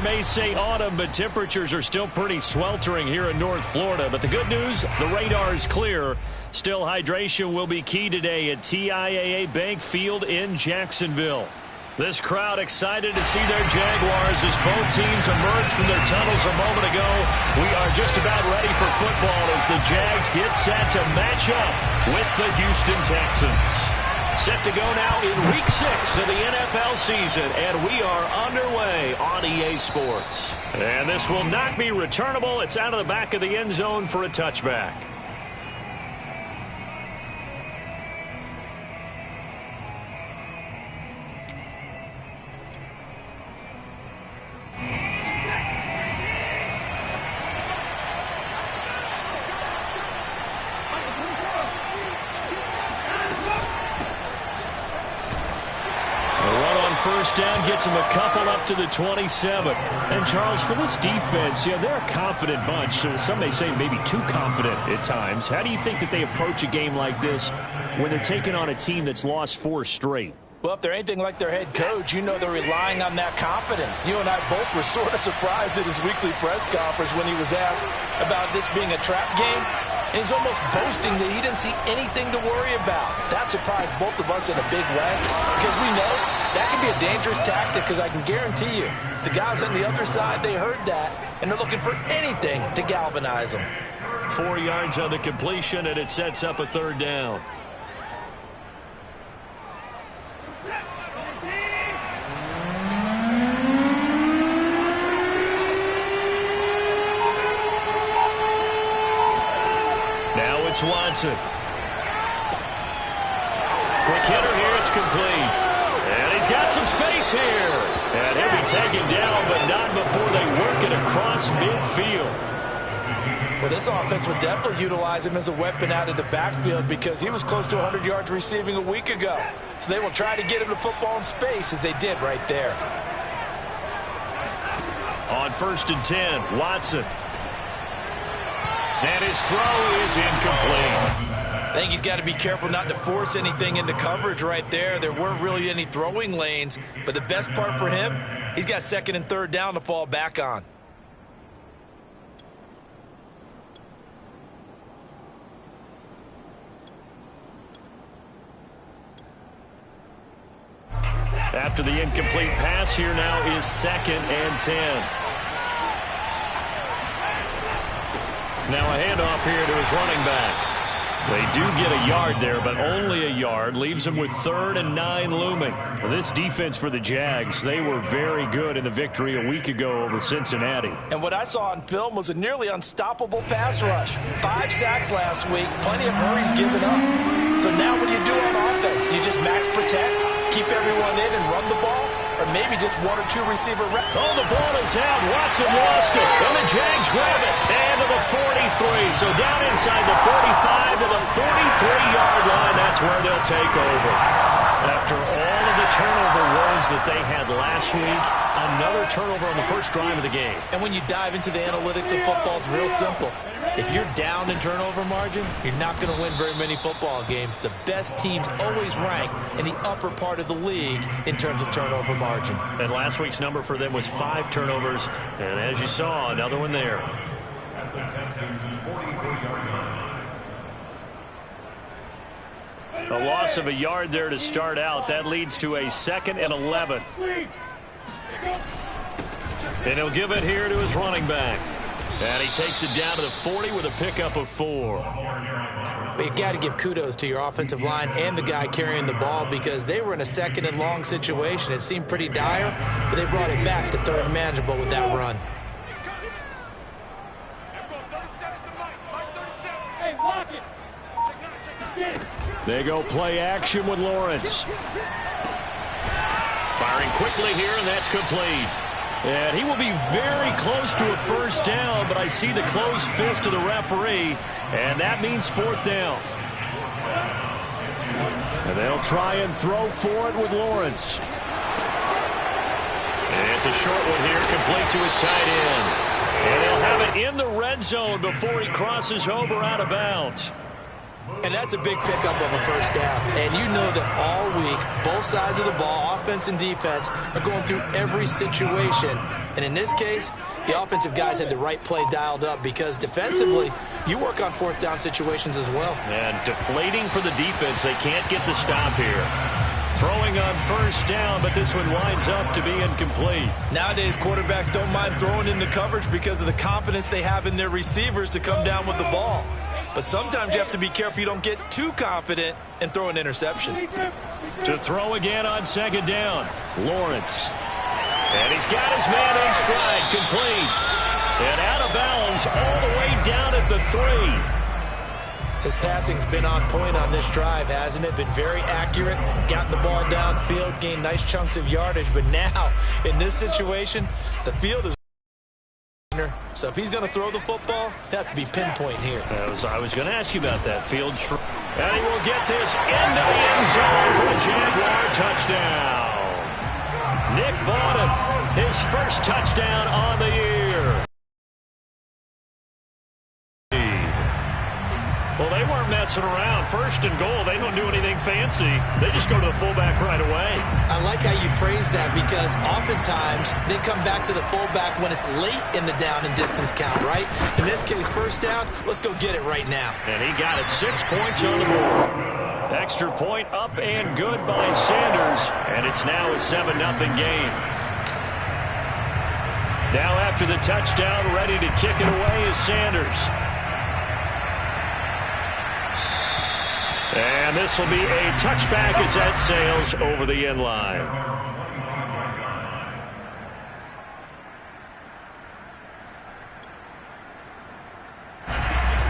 may say autumn, but temperatures are still pretty sweltering here in North Florida. But the good news, the radar is clear. Still, hydration will be key today at TIAA Bank Field in Jacksonville. This crowd excited to see their Jaguars as both teams emerged from their tunnels a moment ago. We are just about ready for football as the Jags get set to match up with the Houston Texans. Set to go now in Week 6 of the NFL season, and we are underway on EA Sports. And this will not be returnable. It's out of the back of the end zone for a touchback. First down gets him a couple up to the 27. And, Charles, for this defense, they're a confident bunch. Some may say maybe too confident at times. How do you think that they approach a game like this when they're taking on a team that's lost 4 straight? Well, if they're anything like their head coach, they're relying on that confidence. You and I both were sort of surprised at his weekly press conference when he was asked about this being a trap game. And he's almost boasting that he didn't see anything to worry about. That surprised both of us in a big way because we know that can be a dangerous tactic because I can guarantee you the guys on the other side, they heard that, and they're looking for anything to galvanize them. 4 yards on the completion, and it sets up a third down. Watson. Quick hitter here, it's complete. And he's got some space here. And he'll be taken down, but not before they work it across midfield. Well, this offense would definitely utilize him as a weapon out of the backfield because he was close to 100 yards receiving a week ago. So they will try to get him the football in space as they did right there. On 1st and 10, Watson. And his throw is incomplete. I think he's got to be careful not to force anything into coverage right there. There weren't really any throwing lanes, but the best part for him, he's got 2nd and 3rd down to fall back on. After the incomplete pass, here now is 2nd and 10. Now a handoff here to his running back. They do get a yard there, but only a yard. Leaves them with 3rd and 9 looming. Well, this defense for the Jags, they were very good in the victory a week ago over Cincinnati. And what I saw on film was a nearly unstoppable pass rush. 5 sacks last week, plenty of hurries given up. So now what do you do on offense? You just max protect, keep everyone in and run the ball? Or maybe just 1 or 2 receiver reps. Oh, the ball is out. Watson lost it. And the Jags grab it. And to the 43. So down inside the 45 to the 43-yard line. That's where they'll take over. After all of the turnover woes that they had last week, another turnover on the first drive of the game. And when you dive into the analytics of football, it's real simple. If you're down in turnover margin, you're not going to win very many football games. The best teams always rank in the upper part of the league in terms of turnover margin. And last week's number for them was 5 turnovers. And as you saw, another one there. A loss of a yard there to start out. That leads to a 2nd and 11. And he'll give it here to his running back. And he takes it down to the 40 with a pickup of 4. But you got to give kudos to your offensive line and the guy carrying the ball because they were in a 2nd and long situation. It seemed pretty dire, but they brought it back to 3rd and manageable with that run. They go play action with Lawrence. Firing quickly here, and that's complete. And he will be very close to a first down, but I see the closed fist of the referee, and that means 4th down. And they'll try and throw for it with Lawrence. And it's a short one here, complete to his tight end. And he'll have it in the red zone before he crosses over out of bounds. And that's a big pickup of a first down. And you know that all week, both sides of the ball, offense and defense, are going through every situation. And in this case, the offensive guys had the right play dialed up because defensively, you work on fourth down situations as well. And deflating for the defense. They can't get the stop here. Throwing on first down, but this one winds up to be incomplete. Nowadays, quarterbacks don't mind throwing into coverage because of the confidence they have in their receivers to come down with the ball. But sometimes you have to be careful you don't get too confident and throw an interception. To throw again on second down, Lawrence. And he's got his man in stride, complete. And out of bounds all the way down at the 3. His passing's been on point on this drive, hasn't it? Been very accurate, gotten the ball downfield, gained nice chunks of yardage. But now, in this situation, the field is... So if he's going to throw the football, that to be pinpoint here. I was going to ask you about that field. And he will get this into the end zone for a Jaguar touchdown. Nick Bottom, his first touchdown on the year. Well, they weren't messing around. First and goal, they don't do anything fancy. They just go to the fullback right away. I like how you phrase that because oftentimes they come back to the fullback when it's late in the down and distance count, right? In this case, first down, let's go get it right now. And he got it. 6 points on the board. Extra point up and good by Sanders. And it's now a 7-0 game. Now after the touchdown, ready to kick it away is Sanders. And this will be a touchback as that sails over the end line.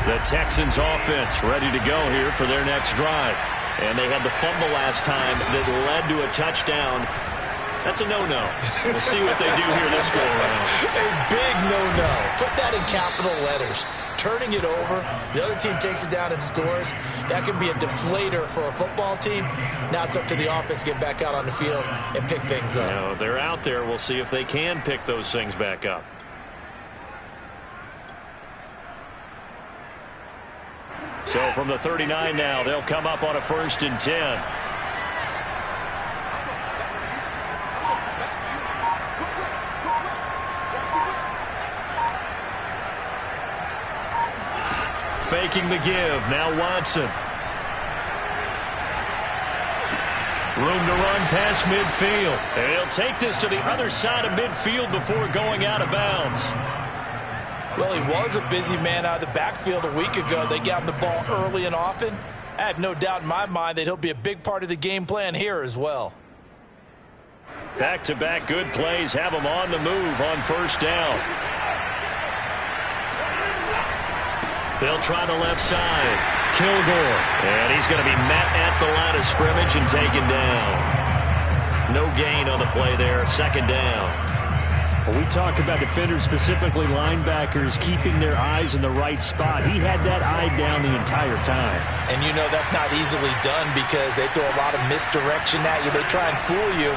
The Texans offense ready to go here for their next drive. And they had the fumble last time that led to a touchdown. That's a no-no. We'll see what they do here this go-around. A big no-no. Put that in capital letters. Turning it over, the other team takes it down and scores. That can be a deflator for a football team. Now it's up to the offense to get back out on the field and pick things up. You know, they're out there. We'll see if they can pick those things back up. So from the 39 now, they'll come up on a 1st and 10. Faking the give. Now Watson. Room to run past midfield. And he'll take this to the other side of midfield before going out of bounds. Well, he was a busy man out of the backfield a week ago. They got him the ball early and often. I have no doubt in my mind that he'll be a big part of the game plan here as well. Back-to-back good plays have him on the move on first down. They'll try the left side. Kilgore. And he's going to be met at the line of scrimmage and taken down. No gain on the play there. 2nd down. Well, we talk about defenders, specifically linebackers, keeping their eyes in the right spot. He had that eye down the entire time. And you know that's not easily done because they throw a lot of misdirection at you. They try and fool you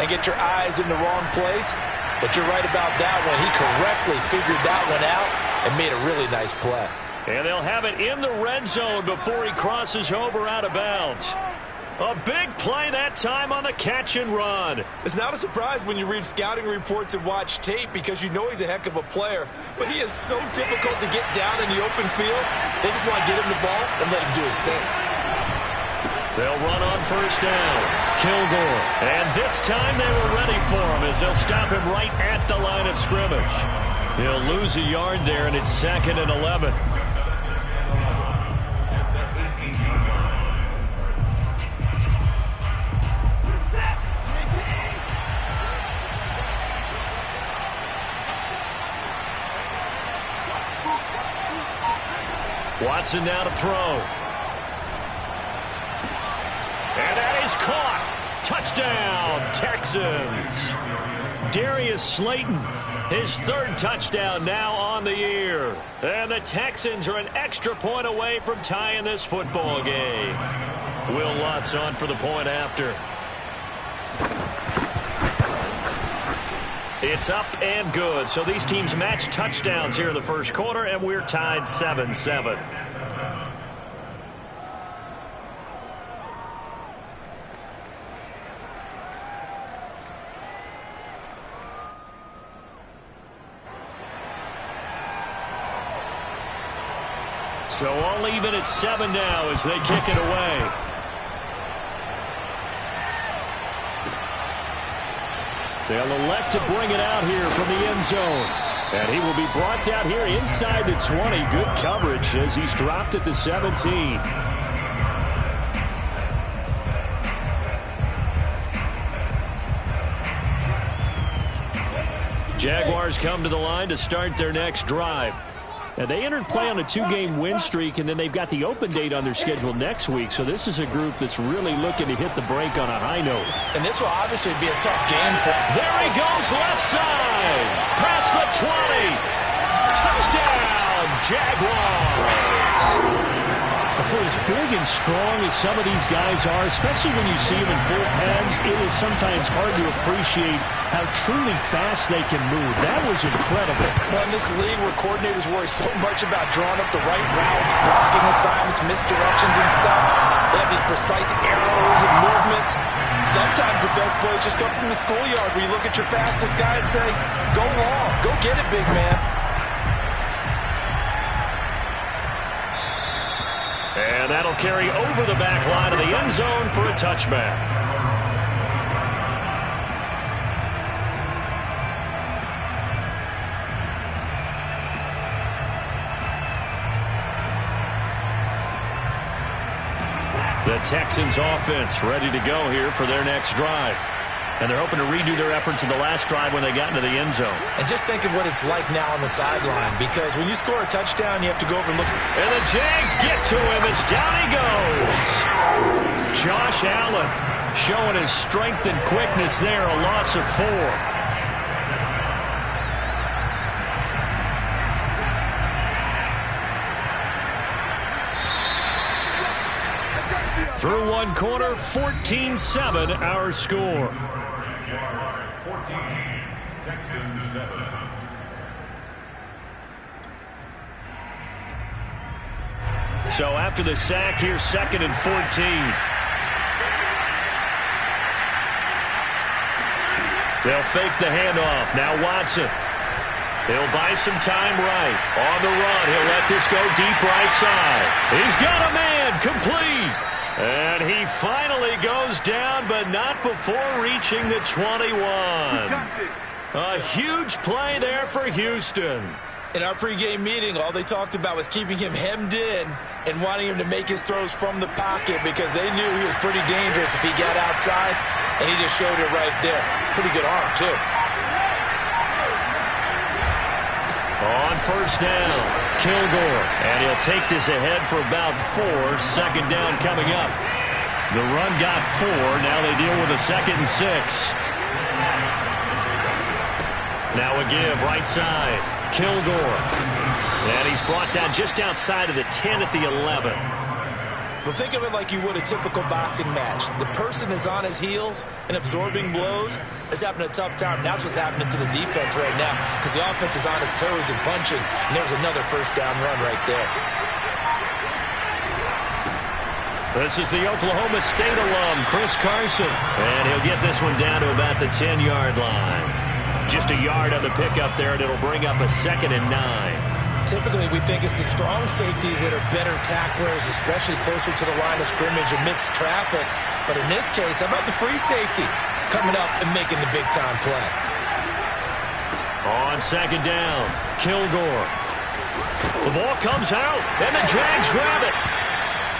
and get your eyes in the wrong place. But you're right about that one. He correctly figured that one out and made a really nice play. And they'll have it in the red zone before he crosses over out of bounds. A big play that time on the catch and run. It's not a surprise when you read scouting reports and watch tape because you know he's a heck of a player. But he is so difficult to get down in the open field. They just want to get him the ball and let him do his thing. They'll run on first down. Kilgore. And this time they were ready for him as they'll stop him right at the line of scrimmage. He'll lose a yard there, and it's 2nd and 11. Watson now to throw. And that is caught. Touchdown, Texans. Darius Slayton, his 3rd touchdown now on the year. And the Texans are an extra point away from tying this football game. Will Lutz on for the point after. It's up and good. So these teams match touchdowns here in the first quarter, and we're tied 7-7. So all even at 7 now as they kick it away. They'll elect to bring it out here from the end zone. And he will be brought down here inside the 20. Good coverage as he's dropped at the 17. Jaguars come to the line to start their next drive. And they entered play on a 2-game win streak, and then they've got the open date on their schedule next week. So this is a group that's really looking to hit the break on a high note. And this will obviously be a tough game for him. There he goes, left side. Past the 20. Touchdown, Jaguars. For as big and strong as some of these guys are, especially when you see them in full pads, it is sometimes hard to appreciate how truly fast they can move. That was incredible. Well, in this league where coordinators worry so much about drawing up the right routes, blocking assignments, misdirections and stuff, they have these precise arrows and movements. Sometimes the best plays just come from the schoolyard where you look at your fastest guy and say, go long, go get it, big man. And that'll carry over the back line of the end zone for a touchback. The Texans offense ready to go here for their next drive. And they're hoping to redo their efforts in the last drive when they got into the end zone. And just think of what it's like now on the sideline, because when you score a touchdown, you have to go over and look. And the Jags get to him as down he goes. Josh Allen showing his strength and quickness there, a loss of 4. Through one quarter, 14-7 our score. Texans 7. So after the sack, here's 2nd and 14. They'll fake the handoff. Now Watson. He'll buy some time right. On the run, he'll let this go deep right side. He's got a man, complete. And he finally goes down, but not before reaching the 21. A huge play there for Houston. In our pregame meeting, all they talked about was keeping him hemmed in and wanting him to make his throws from the pocket because they knew he was pretty dangerous if he got outside, and he just showed it right there. Pretty good arm, too. On first down, Kilgore. And he'll take this ahead for about 4. 2nd down coming up. The run got 4. Now they deal with a 2nd and 6. Now a give, right side. Kilgore. And he's brought down just outside of the 10 at the 11. Well, think of it like you would a typical boxing match. The person is on his heels and absorbing blows is having a tough time. That's what's happening to the defense right now because the offense is on his toes and punching, and there's another first down run right there. This is the Oklahoma State alum, Chris Carson. And he'll get this one down to about the 10-yard line. Just a yard on the pickup there, and it'll bring up a 2nd and 9. Typically, we think it's the strong safeties that are better tacklers, especially closer to the line of scrimmage amidst traffic. But in this case, how about the free safety coming up and making the big-time play? On 2nd down, Kilgore. The ball comes out, and the Jags grab it.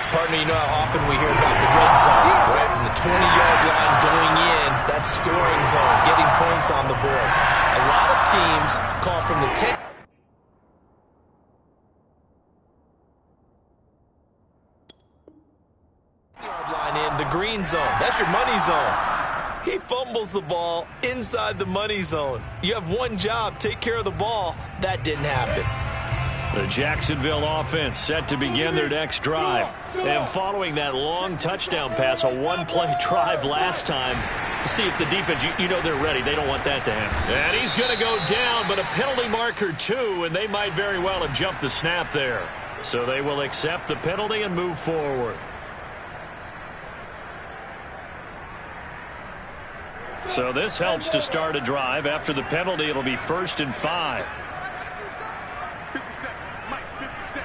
Partner, you know how often we hear about the red zone, right? From the 20-yard line going in, that's scoring zone, getting points on the board. A lot of teams call from the 10. The green zone. That's your money zone. He fumbles the ball inside the money zone. You have one job, take care of the ball. That didn't happen. The Jacksonville offense set to begin their next drive. And following that long touchdown pass, a one-play drive last time, see if the defense, you know they're ready. They don't want that to happen. And he's going to go down, but a penalty marker too, and they might very well have jumped the snap there. So they will accept the penalty and move forward. So this helps to start a drive. After the penalty, it'll be 1st and 5. 57. Mike, 57.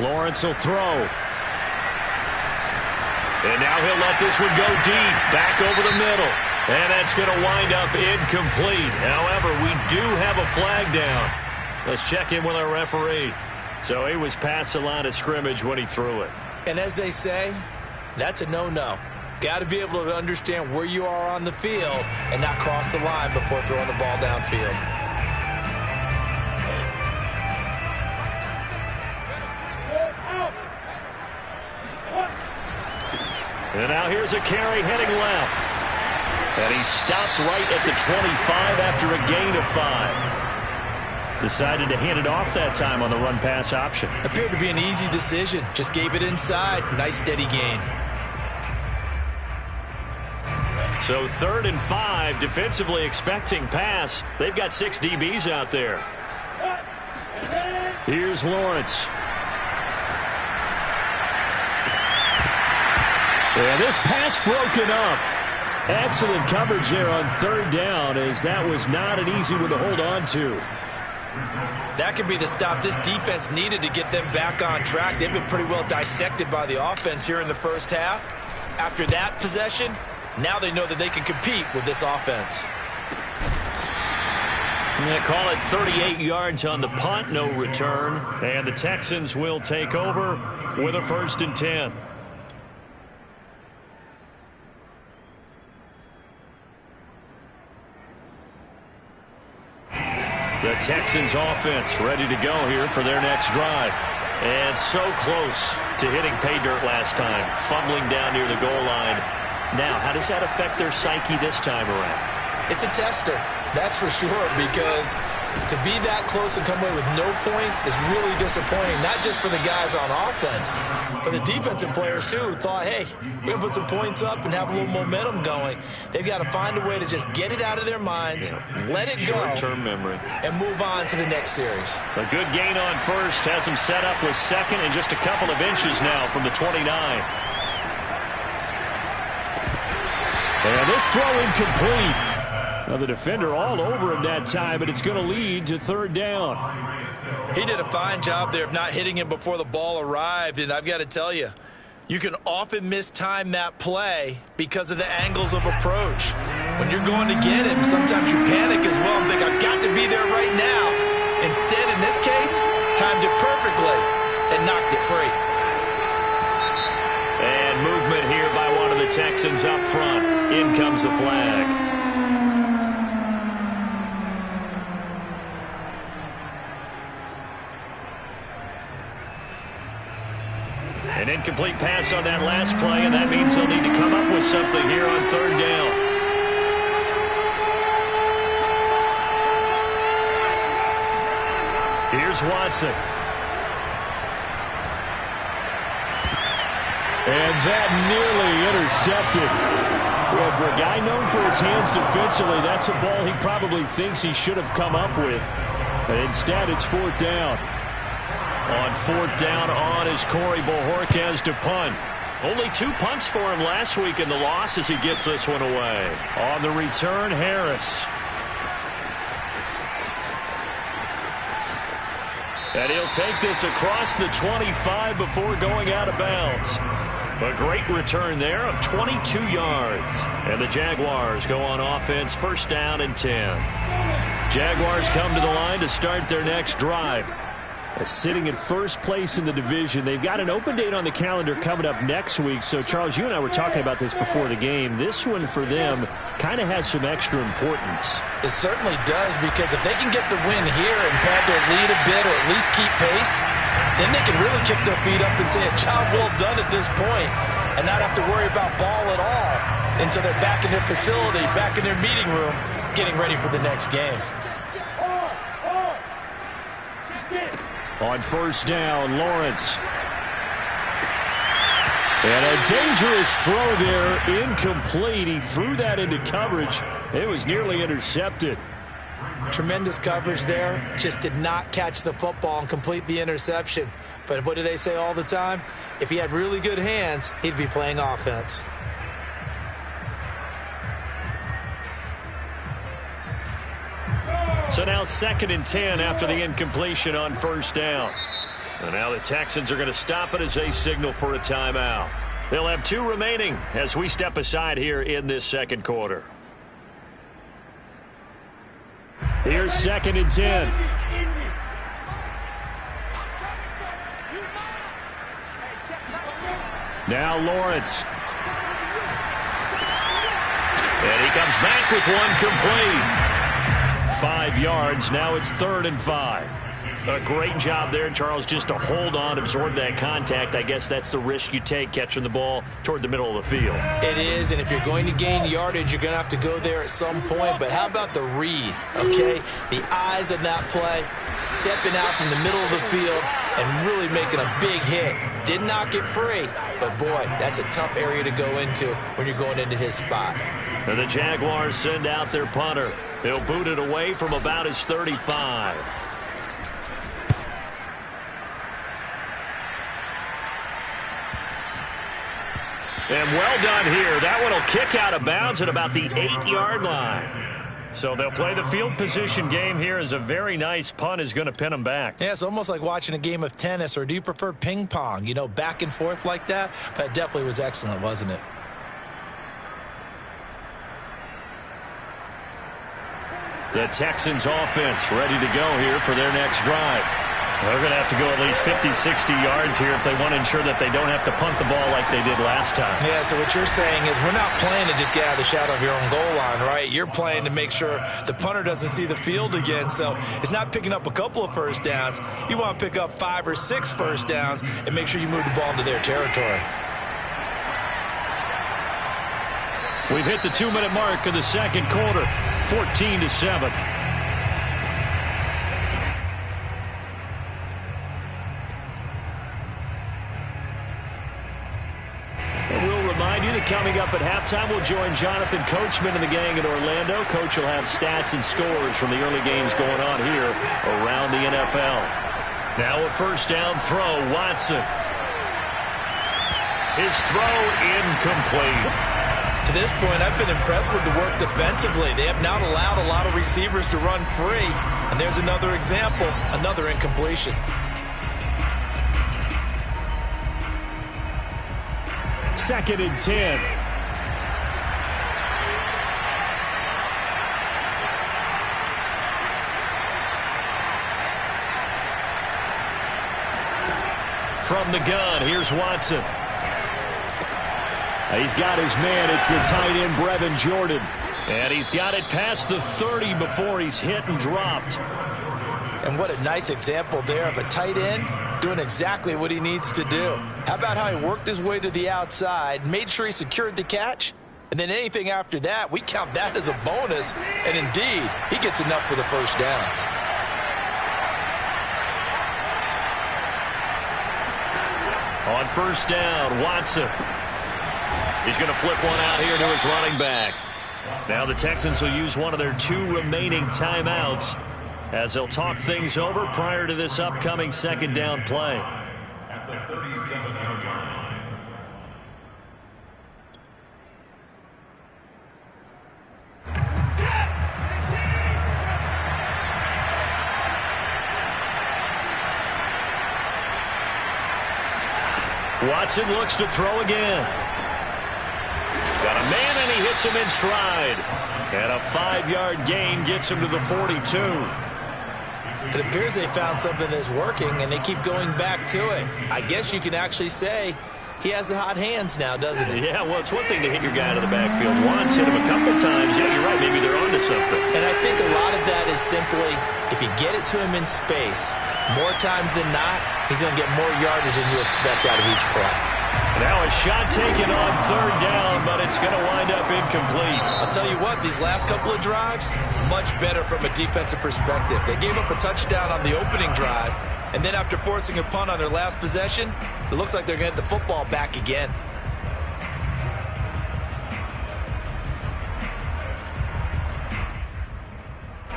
Lawrence will throw. And now he'll let this one go deep, back over the middle. And that's going to wind up incomplete. However, we do have a flag down. Let's check in with our referee. So he was past the line of scrimmage when he threw it. And as they say, that's a no-no. Got to be able to understand where you are on the field and not cross the line before throwing the ball downfield. And now here's a carry heading left. And he stopped right at the 25 after a gain of 5. Decided to hand it off that time on the run-pass option. Appeared to be an easy decision. Just gave it inside. Nice steady gain. So 3rd and 5, defensively expecting pass. They've got 6 DBs out there. Here's Lawrence. And this pass broken up. Excellent coverage there on 3rd down, as that was not an easy one to hold on to. That could be the stop this defense needed to get them back on track. They've been pretty well dissected by the offense here in the first half. After that possession, now they know that they can compete with this offense. They call it 38 yards on the punt, no return. And the Texans will take over with a 1st and 10. The Texans offense ready to go here for their next drive. And so close to hitting pay dirt last time, fumbling down near the goal line. Now, how does that affect their psyche this time around? It's a tester, that's for sure, because to be that close and come away with no points is really disappointing, not just for the guys on offense, but the defensive players, too, who thought, hey, we're going to put some points up and have a little momentum going. They've got to find a way to just get it out of their minds, let it go, short-term memory, and move on to the next series. A good gain on 1st, has them set up with 2nd and just a couple of inches now from the 29. And this throw incomplete. Now the defender all over him that time, but it's going to lead to 3rd down. He did a fine job there of not hitting him before the ball arrived, and I've got to tell you, you can often mistime that play because of the angles of approach. When you're going to get him, sometimes you panic as well and think, I've got to be there right now. Instead, in this case, timed it perfectly and knocked it free. And movement here by one of the Texans up front. In comes the flag. An incomplete pass on that last play, and that means they'll need to come up with something here on 3rd down. Here's Watson. And that nearly intercepted. Well, for a guy known for his hands defensively, that's a ball he probably thinks he should have come up with. But instead, it's 4th down. On 4th down on is Corey Bojorquez to punt. Only 2 punts for him last week in the loss as he gets this one away. On the return, Harris. And he'll take this across the 25 before going out of bounds. A great return there of 22 yards. And the Jaguars go on offense, 1st down and 10. Jaguars come to the line to start their next drive. Sitting in 1st place in the division. They've got an open date on the calendar coming up next week. So, Charles, you and I were talking about this before the game. This one for them kind of has some extra importance. It certainly does, because if they can get the win here and pad their lead a bit or at least keep pace, then they can really kick their feet up and say a job well done at this point and not have to worry about ball at all until they're back in their facility, back in their meeting room, getting ready for the next game. On 1st down, Lawrence. And a dangerous throw there, incomplete. He threw that into coverage. It was nearly intercepted. Tremendous coverage there. Just did not catch the football and complete the interception. But what do they say all the time? If he had really good hands, he'd be playing offense. So now 2nd and 10 after the incompletion on first down. And now the Texans are going to stop it as they signal for a timeout. They'll have 2 remaining as we step aside here in this second quarter. Here's 2nd and 10. Now Lawrence. And he comes back with one complete. 5 yards. Now it's 3rd and 5. A great job there, Charles, just to hold on, absorb that contact. I guess that's the risk you take catching the ball toward the middle of the field. It is, and if you're going to gain yardage, you're going to have to go there at some point. But how about the read, okay? The eyes of that play, stepping out from the middle of the field and really making a big hit. Did not get free, but boy, that's a tough area to go into when you're going into his spot. And the Jaguars send out their punter. They'll boot it away from about his 35. And well done here. That one will kick out of bounds at about the 8-yard line. So they'll play the field position game here as a very nice punt is going to pin them back. Yeah, it's almost like watching a game of tennis, or do you prefer ping pong? You know, back and forth like that? That definitely was excellent, wasn't it? The Texans offense ready to go here for their next drive. They're going to have to go at least 50, 60 yards here if they want to ensure that they don't have to punt the ball like they did last time. Yeah, so what you're saying is we're not playing to just get out of the shadow of your own goal line, right? You're playing to make sure the punter doesn't see the field again. So it's not picking up a couple of first downs. You want to pick up 5 or 6 first downs and make sure you move the ball into their territory. We've hit the 2-minute mark of the second quarter, 14-7. Coming up at halftime, we'll join Jonathan Coachman and the gang in Orlando. Coach will have stats and scores from the early games going on here around the NFL. Now a first down throw, Watson. His throw incomplete. To this point, I've been impressed with the work defensively. They have not allowed a lot of receivers to run free. And there's another example, another incompletion. 2nd and 10. From the gun, here's Watson. He's got his man. It's the tight end, Brevin Jordan. And he's got it past the 30 before he's hit and dropped. And what a nice example there of a tight end doing exactly what he needs to do. How about how he worked his way to the outside, made sure he secured the catch, and then anything after that, we count that as a bonus. And indeed, he gets enough for the first down. On first down, Watson. He's going to flip one out here to his running back. Now the Texans will use one of their 2 remaining timeouts as they'll talk things over prior to this upcoming second down play. At the 37-yard line. Watson looks to throw again. Got a man, and he hits him in stride. And a 5-yard gain gets him to the 42. It appears they found something that's working, and they keep going back to it. I guess you can actually say he has the hot hands now, doesn't he? Yeah, well, it's one thing to hit your guy out of the backfield once, hit him a couple times. Yeah, you're right. Maybe they're onto something. And I think a lot of that is simply if you get it to him in space, more times than not, he's going to get more yardage than you expect out of each play. Now a shot taken on third down, but it's going to wind up incomplete. I'll tell you what, these last couple of drives, much better from a defensive perspective. They gave up a touchdown on the opening drive, and then after forcing a punt on their last possession, it looks like they're going to get the football back again.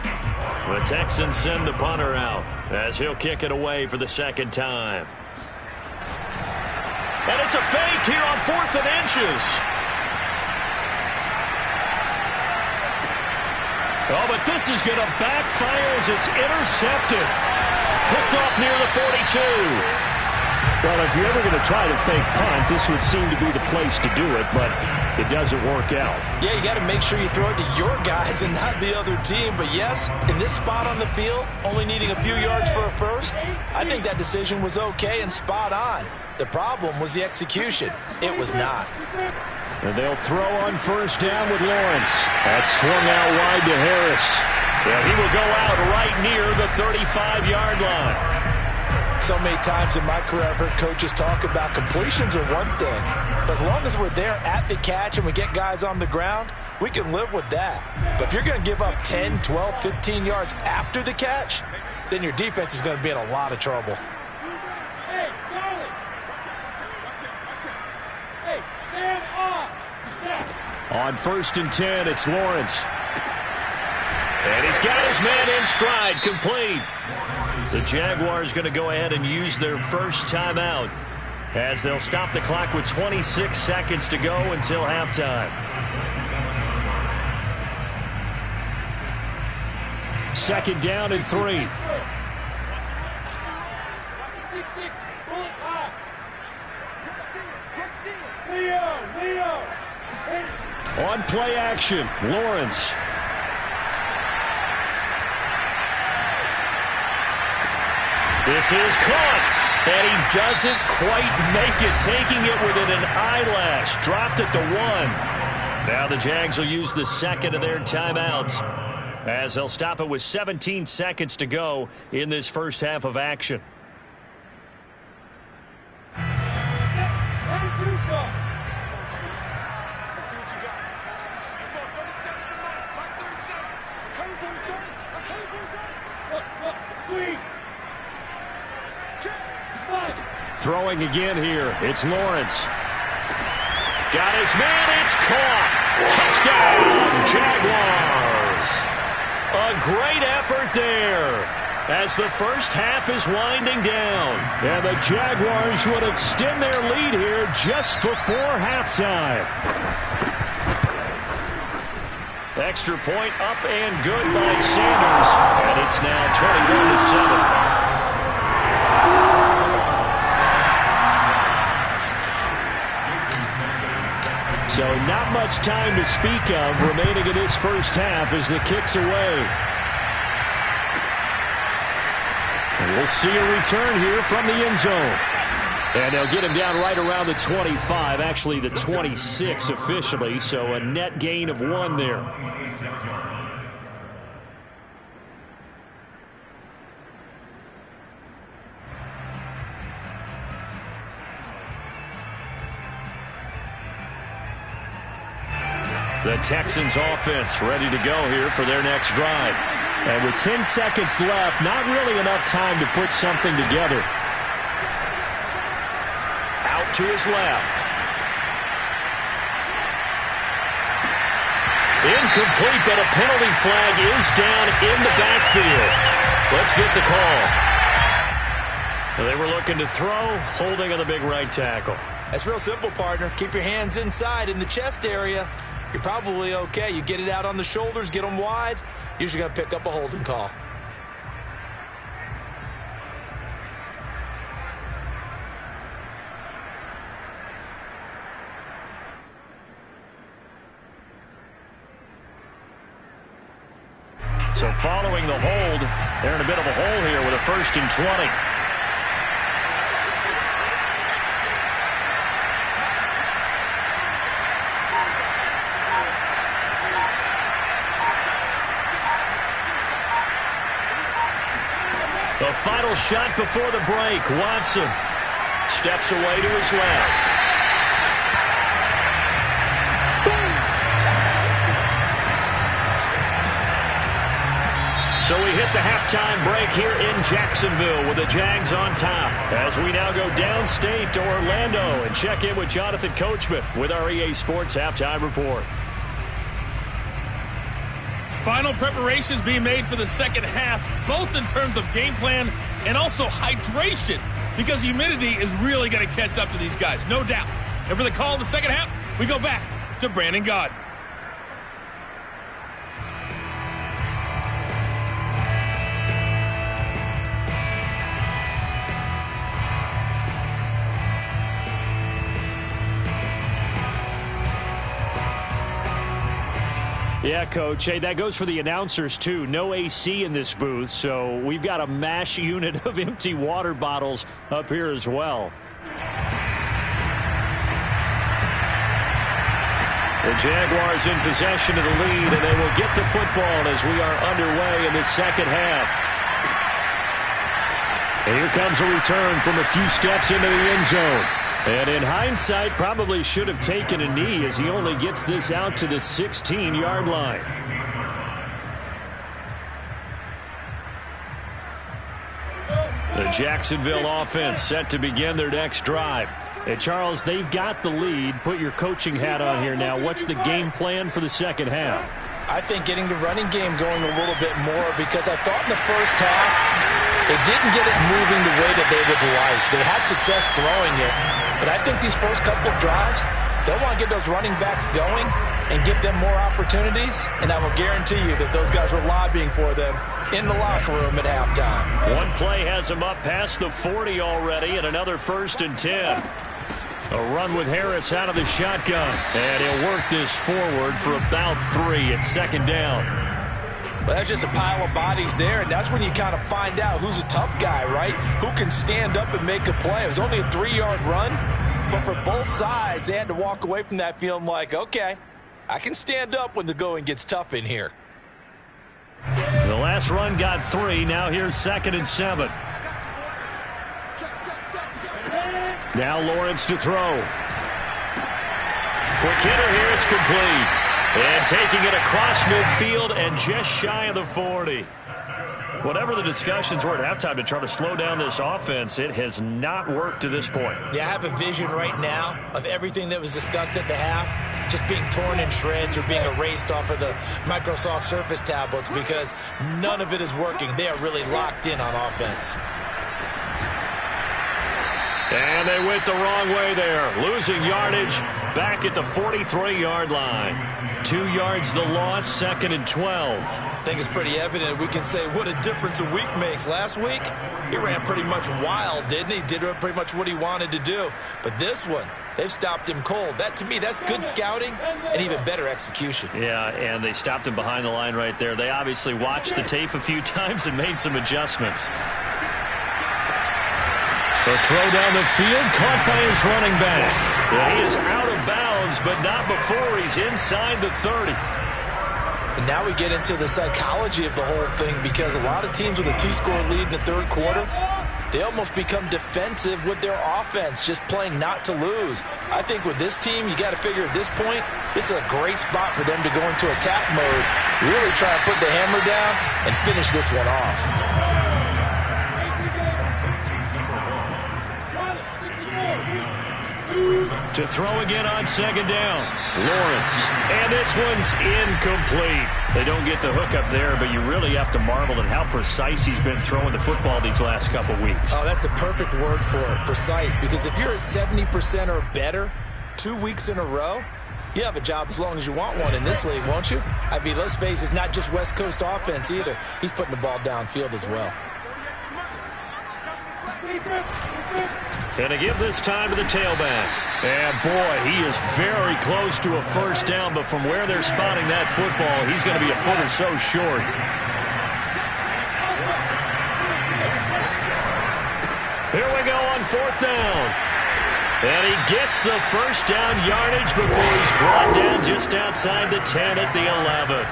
The Texans send the punter out as he'll kick it away for the second time. And it's a fake here on 4th and inches. Oh, but this is going to backfire as it's intercepted. Picked off near the 42. Well, if you're ever going to try to fake punt, this would seem to be the place to do it, but it doesn't work out. Yeah, you got to make sure you throw it to your guys and not the other team. But yes, in this spot on the field, only needing a few yards for a first, I think that decision was okay and spot on. The problem was the execution. It was not. And they'll throw on first down with Lawrence. That's swung out wide to Harris. Yeah, he will go out right near the 35-yard line. So many times in my career, I've heard coaches talk about completions are one thing. But as long as we're there at the catch and we get guys on the ground, we can live with that. But if you're going to give up 10, 12, 15 yards after the catch, then your defense is going to be in a lot of trouble. Hey, Charlie! Hey, stand up! On 1st and 10, it's Lawrence. And he's got his man in stride, complete. The Jaguars going to go ahead and use their first timeout as they'll stop the clock with 26 seconds to go until halftime. Second down and 3. On play action, Lawrence. This is caught, and he doesn't quite make it, taking it within an eyelash. Dropped at the 1. Now the Jags will use the second of their timeouts as they'll stop it with 17 seconds to go in this first half of action. Throwing again here, it's Lawrence. Got his man, it's caught. Touchdown, Jaguars. A great effort there as the first half is winding down. And the Jaguars would extend their lead here just before halftime. Extra point up and good by Sanders. And it's now 21-7. So not much time to speak of remaining in this first half as the kick's away. And we'll see a return here from the end zone. And they'll get him down right around the 25, actually the 26 officially, so a net gain of 1 there. The Texans offense ready to go here for their next drive. And with 10 seconds left, not really enough time to put something together. Out to his left. Incomplete, but a penalty flag is down in the backfield. Let's get the call. They were looking to throw, holding on the big right tackle. That's real simple, partner. Keep your hands inside in the chest area. You're probably okay. You get it out on the shoulders, get them wide, usually going to pick up a holding call. So following the hold, they're in a bit of a hole here with a 1st and 20. The final shot before the break. Watson steps away to his left. So we hit the halftime break here in Jacksonville with the Jags on top. As we now go downstate to Orlando and check in with Jonathan Coachman with our EA Sports Halftime Report. Final preparations being made for the second half, both in terms of game plan and also hydration, because humidity is really going to catch up to these guys, no doubt. And for the call of the second half, we go back to Brandon Gaudin. Yeah, Coach. Hey, that goes for the announcers, too. No AC in this booth, so we've got a mash unit of empty water bottles up here as well. The Jaguars in possession of the lead, and they will get the football as we are underway in the second half. And here comes a return from a few steps into the end zone. And in hindsight, probably should have taken a knee as he only gets this out to the 16-yard line. The Jacksonville offense set to begin their next drive. And Charles, they've got the lead. Put your coaching hat on here now. What's the game plan for the second half? I think getting the running game going a little bit more, because I thought in the first half they didn't get it moving the way that they would like. They had success throwing it, but I think these first couple of drives, they'll want to get those running backs going and give them more opportunities, and I will guarantee you that those guys were lobbying for them in the locker room at halftime. One play has them up past the 40 already, and another 1st and 10. A run with Harris out of the shotgun, and he'll work this forward for about 3 at second down. Well, that's just a pile of bodies there, and that's when you kind of find out who's a tough guy, right? Who can stand up and make a play. It was only a 3-yard run, but for both sides, they had to walk away from that feeling like, okay, I can stand up when the going gets tough in here. The last run got 3. Now here's 2nd and 7. Now Lawrence to throw. Quick hitter here. It's complete. And taking it across midfield and just shy of the 40. Whatever the discussions were at halftime to try to slow down this offense, it has not worked to this point. Yeah, I have a vision right now of everything that was discussed at the half just being torn in shreds or being erased off of the Microsoft Surface tablets, because none of it is working. They are really locked in on offense. And they went the wrong way there. Losing yardage back at the 43-yard line. 2 yards the loss, 2nd and 12. I think it's pretty evident. We can say what a difference a week makes. Last week, he ran pretty much wild, didn't he? Did pretty much what he wanted to do. But this one, they've stopped him cold. That, to me, that's good scouting and even better execution. Yeah, and they stopped him behind the line right there. They obviously watched the tape a few times and made some adjustments. The throw down the field, caught by his running back. Yeah, he is out of bounds, but not before he's inside the 30. And now we get into the psychology of the whole thing, because a lot of teams with a 2-score lead in the third quarter, they almost become defensive with their offense, just playing not to lose. I think with this team, you got to figure at this point, this is a great spot for them to go into attack mode, really try to put the hammer down and finish this one off. To throw again on 2nd down. Lawrence. And this one's incomplete. They don't get the hook up there, but you really have to marvel at how precise he's been throwing the football these last couple weeks. Oh, that's the perfect word for it, precise. Because if you're at 70% or better 2 weeks in a row, you have a job as long as you want one in this league, won't you? I mean, let's face it, it's not just West Coast offense either. He's putting the ball downfield as well. And to give this time to the tailback. And boy, he is very close to a first down, but from where they're spotting that football, he's going to be a foot or so short. Here we go on 4th down. And he gets the first down yardage before he's brought down just outside the 10 at the 11.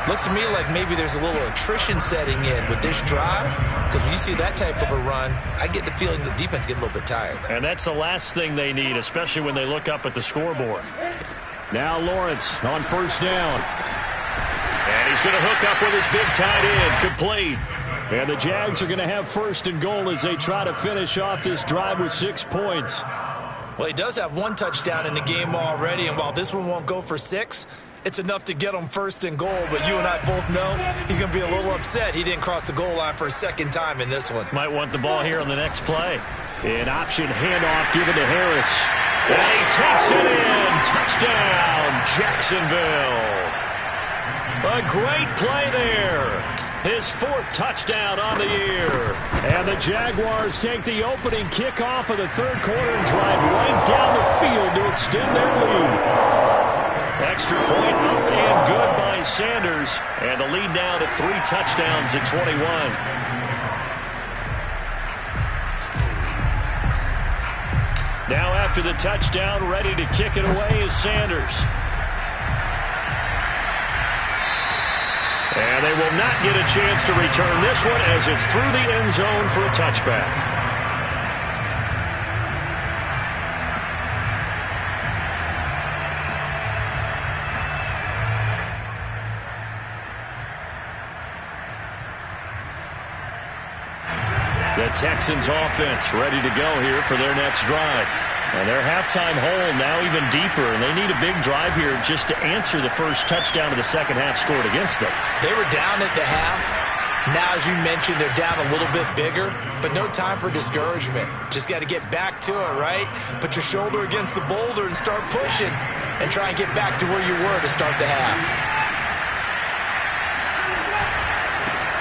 Looks to me like maybe there's a little attrition setting in with this drive, because when you see that type of a run, I get the feeling the defense getting a little bit tired. And that's the last thing they need, especially when they look up at the scoreboard. Now Lawrence on 1st down. And he's going to hook up with his big tight end, complete. And the Jags are going to have 1st and goal as they try to finish off this drive with 6 points. Well, he does have 1 touchdown in the game already, and while this one won't go for 6, it's enough to get him 1st and goal, but you and I both know he's going to be a little upset he didn't cross the goal line for a 2nd time in this one. Might want the ball here on the next play. An option handoff given to Harris. And he takes it in. Touchdown, Jacksonville. A great play there. His 4th touchdown on the year. And the Jaguars take the opening kickoff of the 3rd quarter and drive right down the field to extend their lead. Extra point up and good by Sanders. And the lead now to 3 touchdowns at 21. Now after the touchdown, ready to kick it away is Sanders. And they will not get a chance to return this one as it's through the end zone for a touchback. The Texans offense ready to go here for their next drive. And their halftime hole now even deeper, and they need a big drive here just to answer the first touchdown of the second half scored against them. They were down at the half. Now, as you mentioned, they're down a little bit bigger, but no time for discouragement. Just got to get back to it, right? Put your shoulder against the boulder and start pushing and try and get back to where you were to start the half.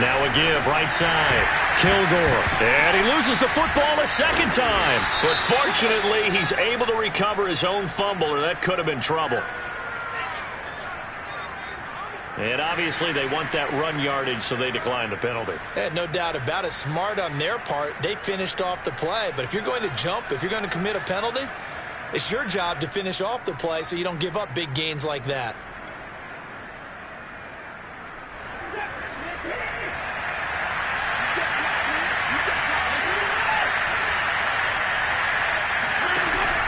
Now a give right side. Kilgore. And he loses the football a second time. But fortunately, he's able to recover his own fumble, or that could have been trouble. And obviously they want that run yardage, so they decline the penalty. No doubt about it. Smart on their part. They finished off the play. But if you're going to jump, if you're going to commit a penalty, it's your job to finish off the play so you don't give up big gains like that.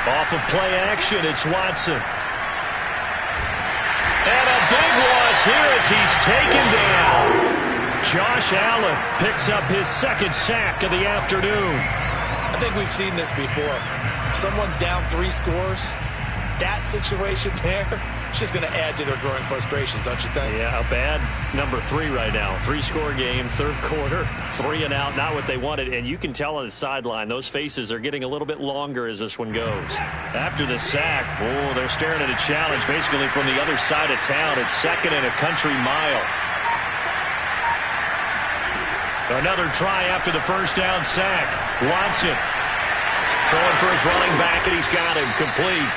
Off of play action, it's Watson. And a big loss here as he's taken down. Josh Allen picks up his second sack of the afternoon. I think we've seen this before. Someone's down 3 scores. That situation there, it's just going to add to their growing frustrations, don't you think? Yeah, a bad number 3 right now. 3-score game, third quarter, 3 and out, not what they wanted. And you can tell on the sideline, those faces are getting a little bit longer as this one goes. After the sack, they're staring at a challenge basically from the other side of town. It's second and a country mile. Another try after the first down sack. Watson throwing for his running back, and he's got him complete.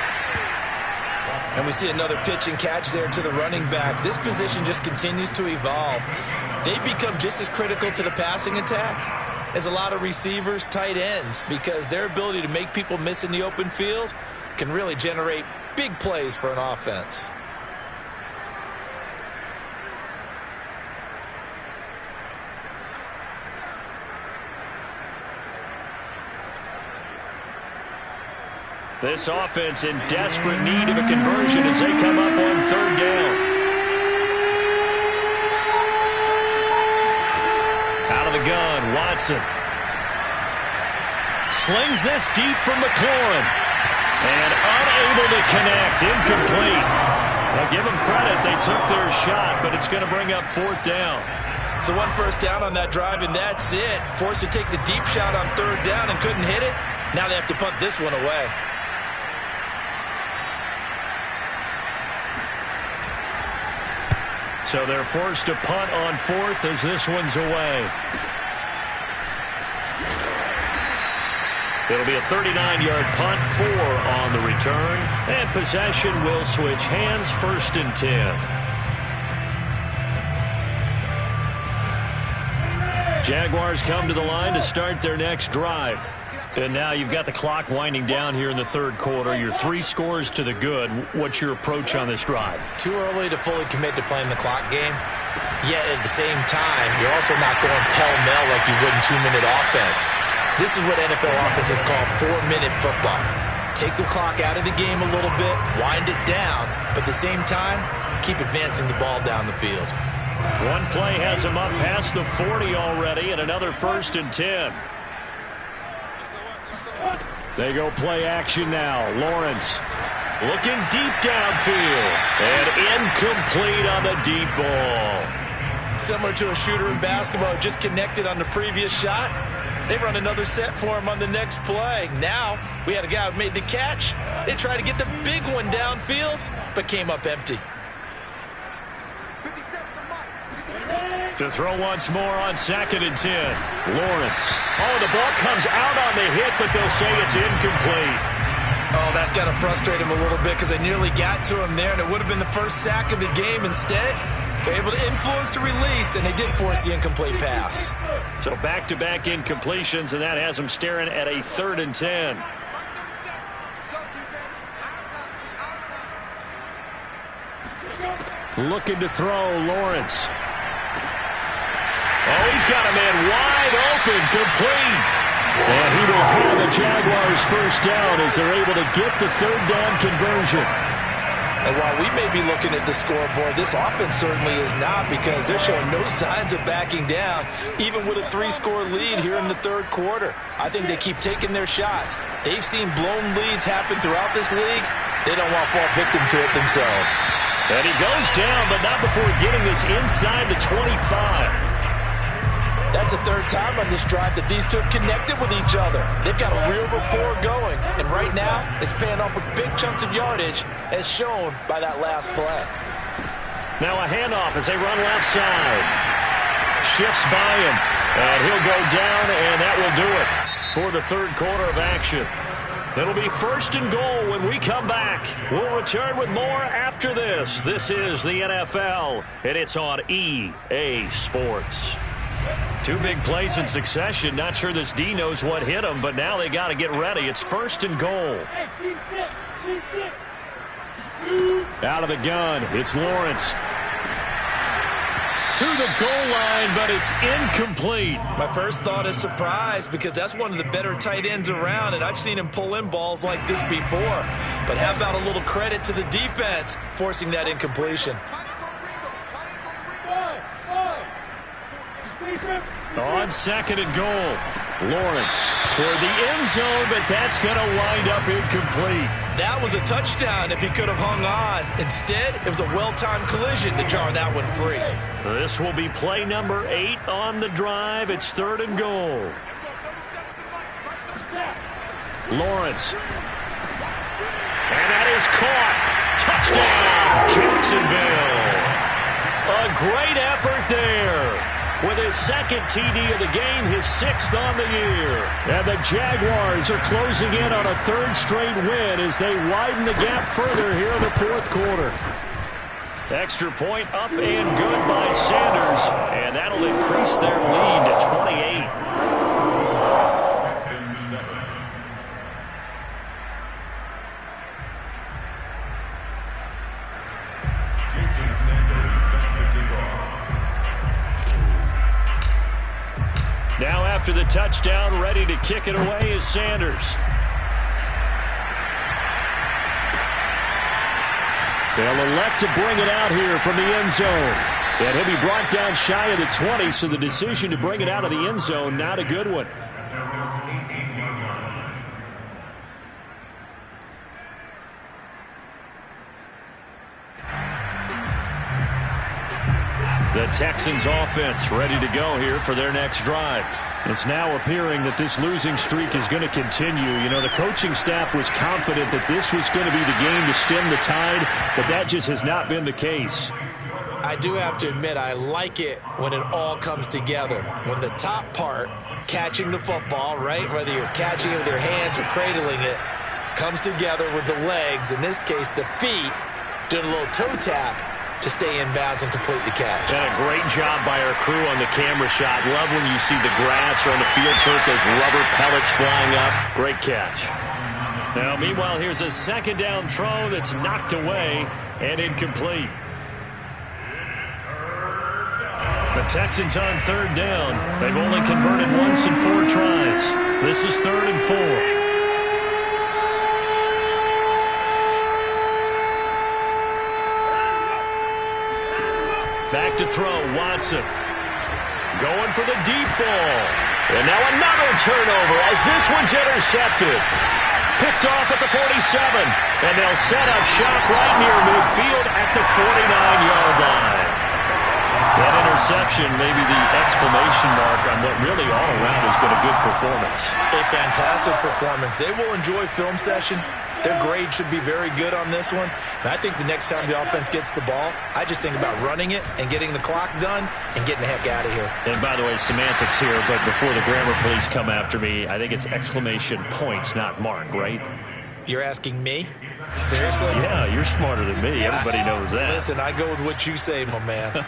And we see another pitch and catch there to the running back. This position just continues to evolve. They become just as critical to the passing attack as a lot of receivers, tight ends, because their ability to make people miss in the open field can really generate big plays for an offense. This offense in desperate need of a conversion as they come up on third down. Out of the gun, Watson. Slings this deep from McLaurin. And unable to connect, incomplete. Now give them credit, they took their shot, but it's going to bring up fourth down. So 1 first down on that drive, and that's it. Forced to take the deep shot on third down and couldn't hit it. Now they have to punt this one away. So they're forced to punt on fourth as this one's away. It'll be a 39-yard punt, 4 on the return. And possession will switch hands, 1st and 10. Jaguars come to the line to start their next drive. And now you've got the clock winding down here in the third quarter. You're 3 scores to the good. What's your approach on this drive? Too early to fully commit to playing the clock game. Yet at the same time, you're also not going pell-mell like you would in 2-minute offense. This is what NFL offenses call 4-minute football. Take the clock out of the game a little bit, wind it down, but at the same time, keep advancing the ball down the field. One play has them up past the 40 already, and another 1st and 10. They go play action now. Lawrence looking deep downfield. And incomplete on the deep ball. Similar to a shooter in basketball, just connected on the previous shot. They run another set for him on the next play. Now, we had a guy who made the catch. They tried to get the big one downfield, but came up empty. To throw once more on 2nd and 10. Lawrence. Oh, the ball comes out on the hit, but they'll say it's incomplete. Oh, Oh, that's got to frustrate him a little bit because they nearly got to him there, and it would have been the first sack of the game. Instead, they're able to influence the release, and they did force the incomplete pass. So back-to-back incompletions, and that has them staring at a 3rd and 10. Looking to throw, Lawrence. Oh, he's got a man wide open, complete. And he will have a Jaguars first down as they're able to get the 3rd down conversion. And while we may be looking at the scoreboard, this offense certainly is not, because they're showing no signs of backing down, even with a 3-score lead here in the 3rd quarter. I think they keep taking their shots. They've seen blown leads happen throughout this league. They don't want to fall victim to it themselves. And he goes down, but not before getting this inside the 25. That's the 3rd time on this drive that these two have connected with each other. They've got a real rapport going, and right now it's paying off with big chunks of yardage, as shown by that last play. Now a handoff as they run left side. Shifts by him, and he'll go down, and that will do it for the 3rd quarter of action. It'll be 1st and goal when we come back. We'll return with more after this. This is the NFL, and it's on EA Sports. 2 big plays in succession. Not sure this D knows what hit him, but now they got to get ready. It's 1st and goal. Out of the gun, it's Lawrence. To the goal line, but it's incomplete. My first thought is surprise, because that's one of the better tight ends around, and I've seen him pull in balls like this before. But how about a little credit to the defense forcing that incompletion? On 2nd and goal, Lawrence toward the end zone, but that's going to wind up incomplete. That was a touchdown if he could have hung on. Instead, it was a well-timed collision to jar that one free. This will be play number 8 on the drive. It's 3rd and goal. Lawrence. And that is caught. Touchdown, Jacksonville. A great effort there. With his 2nd TD of the game, his 6th on the year. And the Jaguars are closing in on a 3rd straight win as they widen the gap further here in the 4th quarter. Extra point up and good by Sanders, and that'll increase their lead to 28. Now after the touchdown, ready to kick it away is Sanders. They'll elect to bring it out here from the end zone. And he'll be brought down shy of the 20, so the decision to bring it out of the end zone, not a good one. The Texans offense ready to go here for their next drive. It's now appearing that this losing streak is going to continue. You know, the coaching staff was confident that this was going to be the game to stem the tide, but that just has not been the case. I do have to admit, I like it when it all comes together. When the top part, catching the football, right, whether you're catching it with your hands or cradling it, comes together with the legs, in this case the feet, doing a little toe tap to stay in bounds and complete the catch. And a great job by our crew on the camera shot. Love when you see the grass or on the field turf, those rubber pellets flying up. Great catch. Now, meanwhile, here's a 2nd down throw that's knocked away and incomplete. The Texans on 3rd down. They've only converted once in 4 tries. This is 3rd and 4. Back to throw, Watson. Going for the deep ball. And now another turnover as this one's intercepted. Picked off at the 47. And they'll set up shop right near midfield at the 49-yard line. That interception, maybe the exclamation mark on what really all around has been a good performance. A fantastic performance. They will enjoy film session. Their grade should be very good on this one. And I think the next time the offense gets the ball, I just think about running it and getting the clock done and getting the heck out of here. And by the way, semantics here, but before the grammar police come after me, I think it's exclamation points, not mark, right? You're asking me? Seriously? Yeah, you're smarter than me. Everybody knows that. Listen, I go with what you say, my man. 57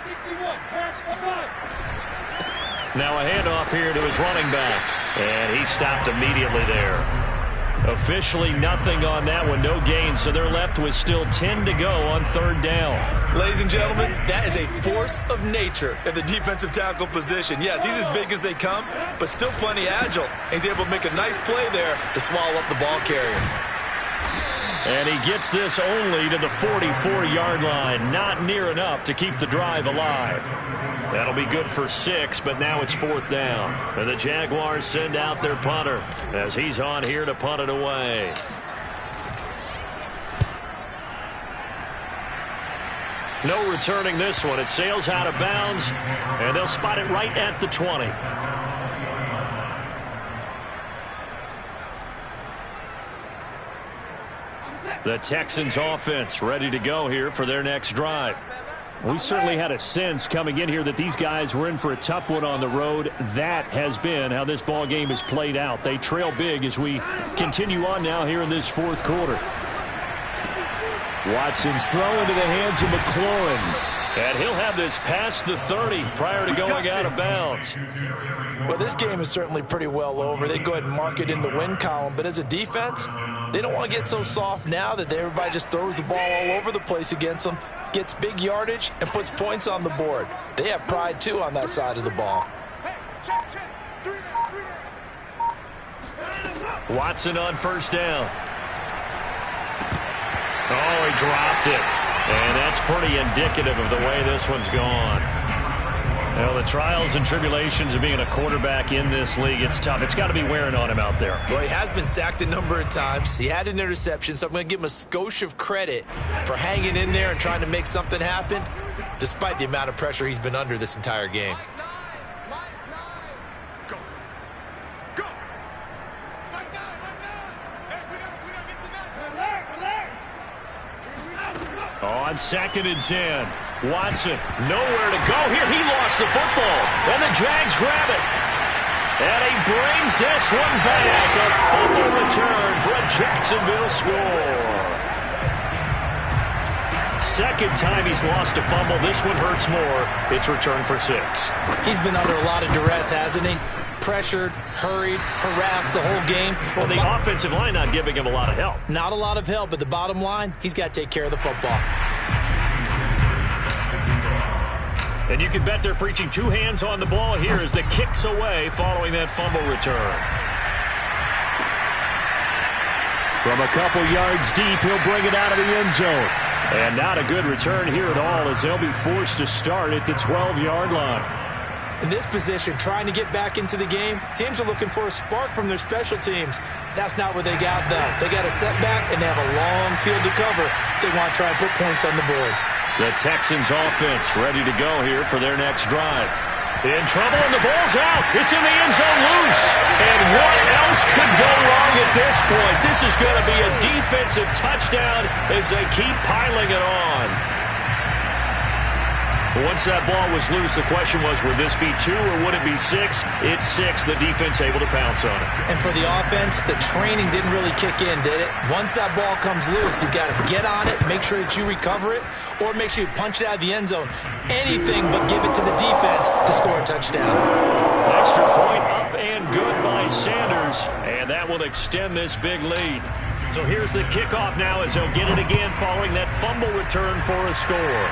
61, match 5. Now a handoff here to his running back. And he stopped immediately there. Officially nothing on that one. No gain. So they're left with still 10 to go on third down. Ladies and gentlemen, that is a force of nature at the defensive tackle position. Yes, he's as big as they come, but still plenty agile. He's able to make a nice play there to swallow up the ball carrier. And he gets this only to the 44-yard line. Not near enough to keep the drive alive. That'll be good for 6, but now it's fourth down. And the Jaguars send out their punter as he's on here to punt it away. No returning this one. It sails out of bounds, and they'll spot it right at the 20. The Texans offense ready to go here for their next drive. We certainly had a sense coming in here that these guys were in for a tough one on the road. That has been how this ball game is played out. They trail big as we continue on now here in this fourth quarter. Watson's throw into the hands of McLaurin. And he'll have this past the 30 prior to going out of bounds. Well, this game is certainly pretty well over. They go ahead and mark it in the win column. But as a defense, they don't want to get so soft now that everybody just throws the ball all over the place against them, gets big yardage, and puts points on the board. They have pride, too, on that side of the ball. Watson on first down. Oh, he dropped it. And that's pretty indicative of the way this one's gone. You know, the trials and tribulations of being a quarterback in this league, it's tough. It's got to be wearing on him out there. Well, he has been sacked a number of times. He had an interception, so I'm going to give him a skosh of credit for hanging in there and trying to make something happen, despite the amount of pressure he's been under this entire game. On 2nd and 10. Watson, nowhere to go here. He lost the football, and the Jags grab it. And he brings this one back. A fumble return for a Jacksonville score. Second time he's lost a fumble. This one hurts more. It's returned for 6. He's been under a lot of duress, hasn't he? Pressured, hurried, harassed the whole game. Well, the offensive line not giving him a lot of help. Not a lot of help, but the bottom line, he's got to take care of the football. And you can bet they're preaching 2 hands on the ball here as the kick's away following that fumble return. From a couple yards deep, he'll bring it out of the end zone. And not a good return here at all as they'll be forced to start at the 12-yard line. In this position, trying to get back into the game, teams are looking for a spark from their special teams. That's not what they got, though. They got a setback, and they have a long field to cover if they want to try and put points on the board. The Texans offense ready to go here for their next drive. In trouble, and the ball's out. It's in the end zone loose. And what else could go wrong at this point? This is going to be a defensive touchdown as they keep piling it on. Once that ball was loose, the question was, would this be 2 or would it be 6? It's 6. The defense able to pounce on it. And for the offense, the training didn't really kick in, did it? Once that ball comes loose, you've got to get on it, make sure that you recover it, or make sure you punch it out of the end zone. Anything but give it to the defense to score a touchdown. Extra point up and good by Sanders, and that will extend this big lead. So here's the kickoff now as they'll get it again following that fumble return for a score.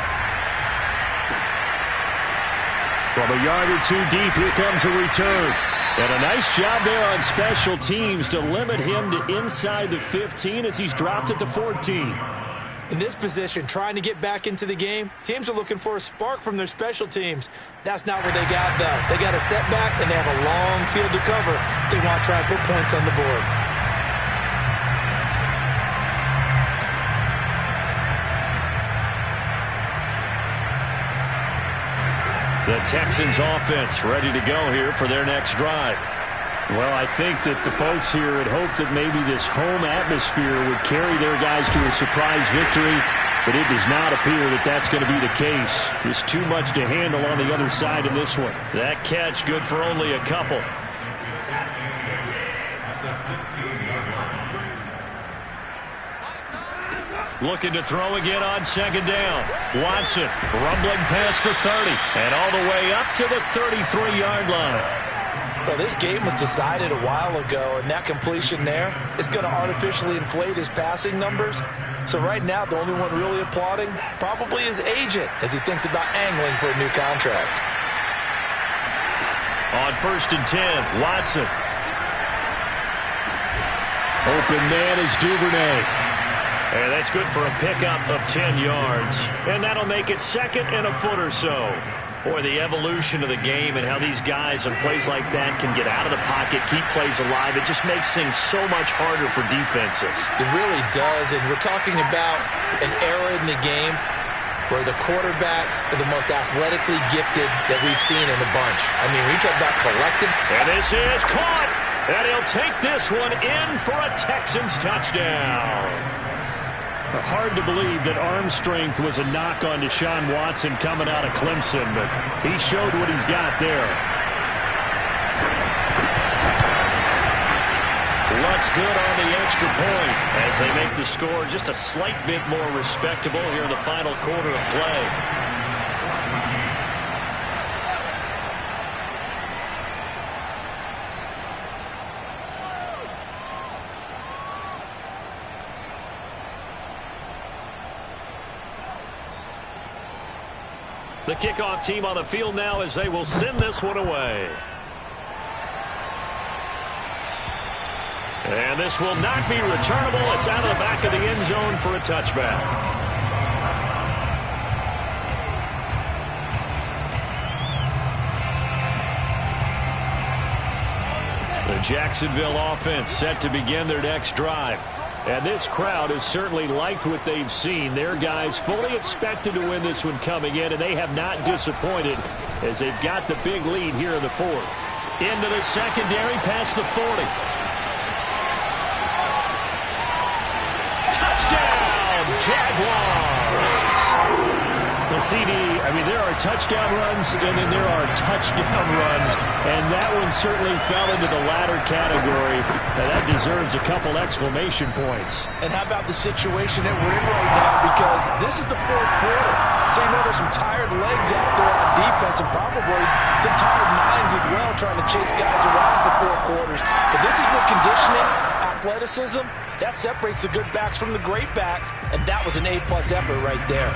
From a yard or 2 deep, here comes a return. And a nice job there on special teams to limit him to inside the 15 as he's dropped at the 14. In this position, trying to get back into the game, teams are looking for a spark from their special teams. That's not what they got, though. They got a setback, and they have a long field to cover if they want to try and put points on the board. The Texans offense ready to go here for their next drive. Well, I think that the folks here had hoped that maybe this home atmosphere would carry their guys to a surprise victory, but it does not appear that that's going to be the case. There's too much to handle on the other side in this one. That catch good for only a couple. 16-yard line. Looking to throw again on second down. Watson rumbling past the 30 and all the way up to the 33-yard line. Well, this game was decided a while ago, and that completion there is going to artificially inflate his passing numbers. So right now, the only one really applauding probably his agent as he thinks about angling for a new contract. On 1st and 10, Watson. Open man is Duvernay. And that's good for a pickup of 10 yards. And that'll make it second and a foot or so. Boy, the evolution of the game and how these guys in plays like that can get out of the pocket, keep plays alive, it just makes things so much harder for defenses. It really does, and we're talking about an era in the game where the quarterbacks are the most athletically gifted that we've seen in a bunch. I mean, when you talk about collective. And this is caught, and he'll take this one in for a Texans touchdown. Hard to believe that arm strength was a knock on Deshaun Watson coming out of Clemson, but he showed what he's got there. What's good on the extra point as they make the score just a slight bit more respectable here in the final quarter of play. The kickoff team on the field now as they will send this one away. And this will not be returnable. It's out of the back of the end zone for a touchback. The Jacksonville offense set to begin their next drive. And this crowd has certainly liked what they've seen. Their guys fully expected to win this one coming in, and they have not disappointed as they've got the big lead here in the fourth. Into the secondary, past the 40. Touchdown, Jaguars! The CD, I mean, there are touchdown runs, and then there are touchdown runs, and that one certainly fell into the latter category. Now, that deserves a couple exclamation points. And how about the situation that we're in right now, because this is the fourth quarter. So you know there's some tired legs out there on defense and probably some tired minds as well trying to chase guys around for 4 quarters. But this is where conditioning, athleticism, that separates the good backs from the great backs, and that was an A-plus effort right there.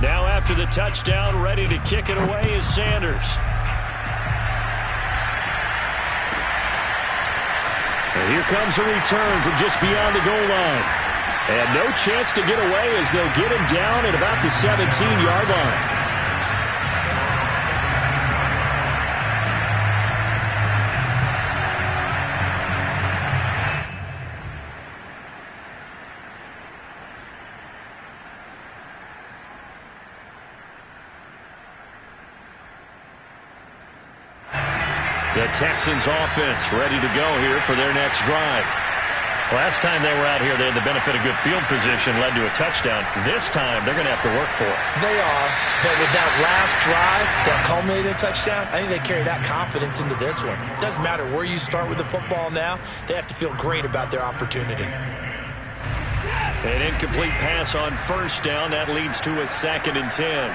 Now after the touchdown, ready to kick it away is Sanders. And here comes a return from just beyond the goal line. And no chance to get away as they'll get him down at about the 17-yard line. The Texans offense ready to go here for their next drive. Last time they were out here, they had the benefit of good field position, led to a touchdown. This time, they're going to have to work for it. They are, but with that last drive that culminated in a touchdown, I think they carry that confidence into this one. It doesn't matter where you start with the football now. They have to feel great about their opportunity. An incomplete pass on first down. That leads to a 2nd and 10.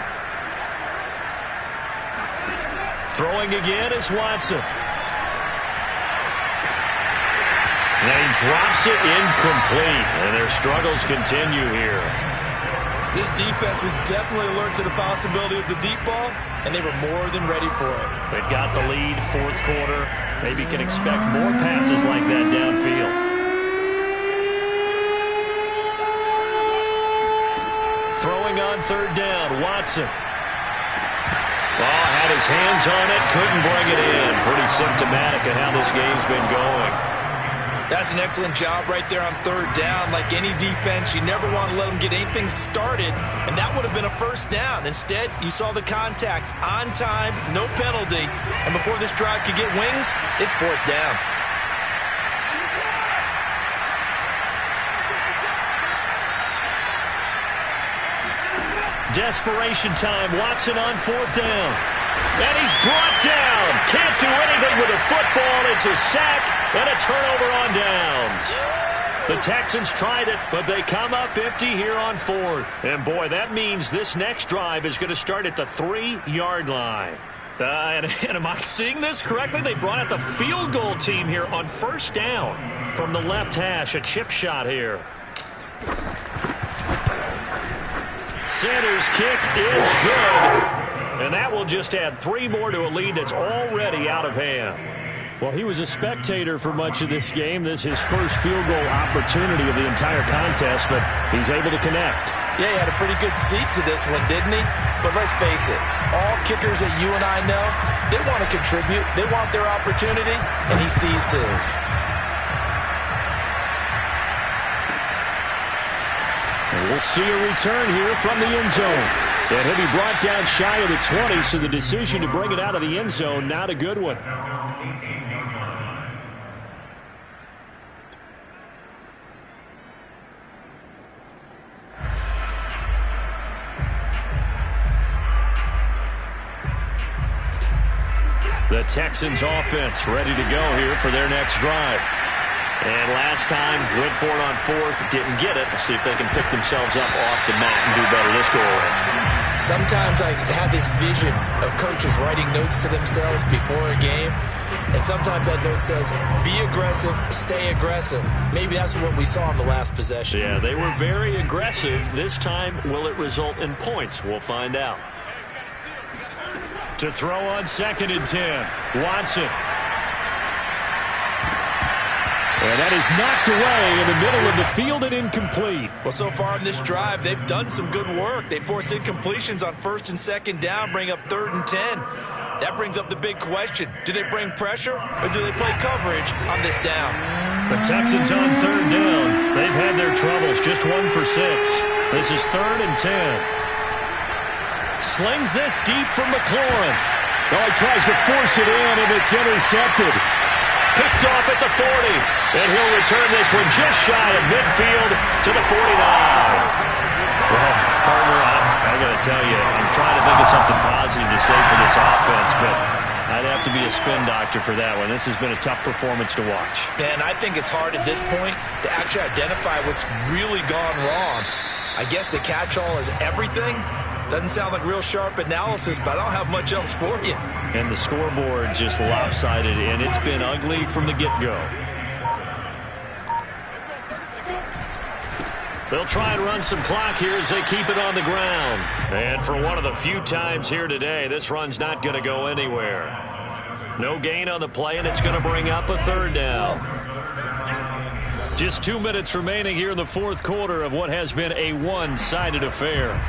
Throwing again is Watson. And he drops it incomplete. And their struggles continue here. This defense was definitely alert to the possibility of the deep ball, and they were more than ready for it. They've got the lead, fourth quarter. Maybe can expect more passes like that downfield. Throwing on third down, Watson. Had his hands on it, couldn't bring it in. Pretty symptomatic of how this game's been going. That's an excellent job right there on third down. Like any defense, you never want to let them get anything started, and that would have been a first down. Instead, you saw the contact on time, no penalty, and before this drive could get wings, it's fourth down. Desperation time. Watson on 4th down. And he's brought down. Can't do anything with a football. It's a sack and a turnover on downs. The Texans tried it, but they come up empty here on 4th. And, boy, that means this next drive is going to start at the 3-yard line. And am I seeing this correctly? They brought out the field goal team here on 1st down from the left hash. A chip shot here. Sanders' kick is good. And that will just add 3 more to a lead that's already out of hand. Well, he was a spectator for much of this game. This is his first field goal opportunity of the entire contest, but he's able to connect. Yeah, he had a pretty good seat to this one, didn't he? But let's face it, all kickers that you and I know, they want to contribute. They want their opportunity, and he seized his. And we'll see a return here from the end zone. And he'll be brought down shy of the 20, so the decision to bring it out of the end zone, not a good one. The Texans offense ready to go here for their next drive. And last time, went for it on 4th, didn't get it. We'll see if they can pick themselves up off the mat and do better this go around. Sometimes I have this vision of coaches writing notes to themselves before a game. And sometimes that note says, be aggressive, stay aggressive. Maybe that's what we saw in the last possession. Yeah, they were very aggressive. This time, will it result in points? We'll find out. To throw on 2nd and 10, Watson. And that is knocked away in the middle of the field and incomplete. Well, so far in this drive, they've done some good work. They force incompletions on 1st and 2nd down, bring up 3rd and 10. That brings up the big question. Do they bring pressure or do they play coverage on this down? The Texans on 3rd down. They've had their troubles. Just 1 for 6. This is 3rd and 10. Slings this deep from McLaurin. Oh, he tries to force it in, and it's intercepted. Picked off at the 40. And he'll return this one just shy of midfield to the 49. Well, partner, I got to tell you, I'm trying to think of something positive to say for this offense, but I'd have to be a spin doctor for that one. This has been a tough performance to watch. And I think it's hard at this point to actually identify what's really gone wrong. I guess the catch-all is everything. Doesn't sound like real sharp analysis, but I don't have much else for you. And the scoreboard just lopsided, and it's been ugly from the get-go. They'll try and run some clock here as they keep it on the ground. And for one of the few times here today, this run's not going to go anywhere. No gain on the play, and it's going to bring up a 3rd down. Just 2 minutes remaining here in the 4th quarter of what has been a one-sided affair.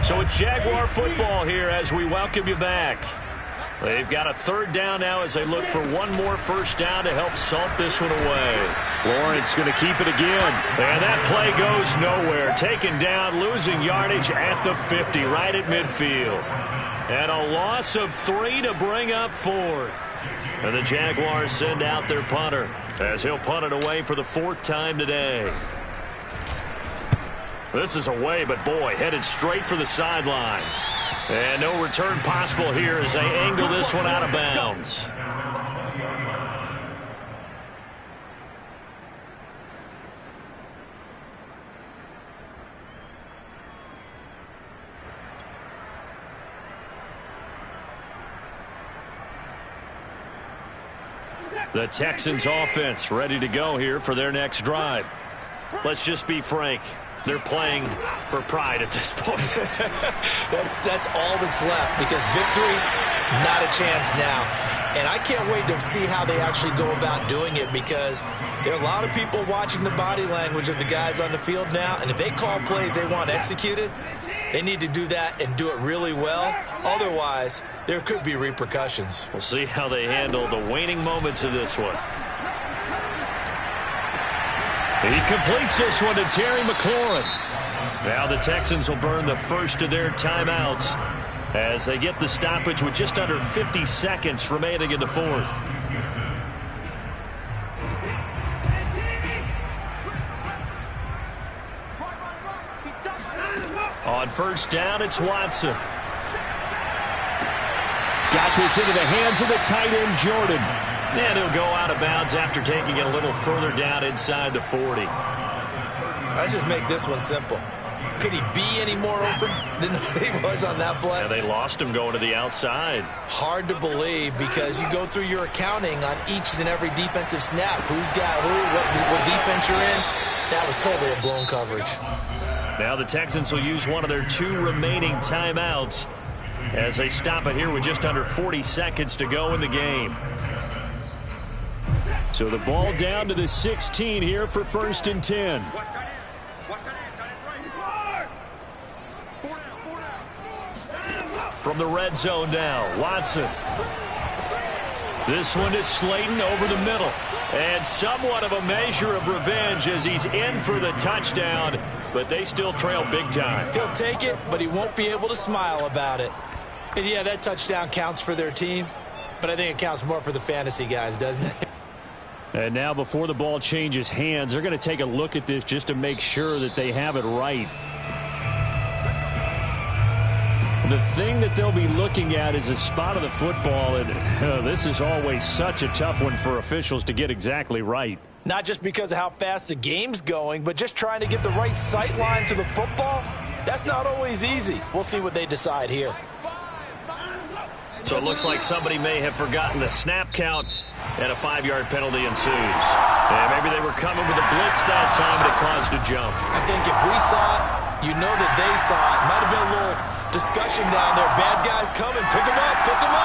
So it's Jaguar football here as we welcome you back. They've got a 3rd down now as they look for one more 1st down to help salt this one away. Lawrence going to keep it again. And that play goes nowhere. Taken down, losing yardage at the 50, right at midfield. And a loss of 3 to bring up 4th. And the Jaguars send out their punter as he'll punt it away for the 4th time today. This is away, but boy, headed straight for the sidelines. And no return possible here as they angle this one out of bounds. The Texans offense ready to go here for their next drive. Let's just be frank. They're playing for pride at this point. That's all that's left, because victory, not a chance now. And I can't wait to see how they actually go about doing it, because there are a lot of people watching the body language of the guys on the field now, and if they call plays they want executed, they need to do that and do it really well. Otherwise, there could be repercussions. We'll see how they handle the waning moments of this one. He completes this one to Terry McLaurin. Now the Texans will burn the first of their timeouts as they get the stoppage with just under 50 seconds remaining in the 4th. On first down, it's Watson. Got this into the hands of the tight end, Jordan. And he'll go out of bounds after taking it a little further down inside the 40. Let's just make this one simple. Could he be any more open than he was on that play? Yeah, they lost him going to the outside. Hard to believe because you go through your accounting on each and every defensive snap. Who's got who, what defense you're in. That was totally a blown coverage. Now the Texans will use one of their 2 remaining timeouts as they stop it here with just under 40 seconds to go in the game. So the ball down to the 16 here for 1st and 10. From the red zone now, Watson. This one is Slayton over the middle. And somewhat of a measure of revenge as he's in for the touchdown, but they still trail big time. He'll take it, but he won't be able to smile about it. And yeah, that touchdown counts for their team, but I think it counts more for the fantasy guys, doesn't it? And now before the ball changes hands, they're going to take a look at this just to make sure that they have it right. The thing that they'll be looking at is a spot of the football, and this is always such a tough one for officials to get exactly right. Not just because of how fast the game's going, but just trying to get the right sight line to the football. That's not always easy. We'll see what they decide here. So it looks like somebody may have forgotten the snap count, and a 5-yard penalty ensues. And maybe they were coming with a blitz that time, and it caused a jump. I think if we saw it, you know that they saw it. Might have been a little discussion down there. Bad guys coming. Pick them up. Pick them up.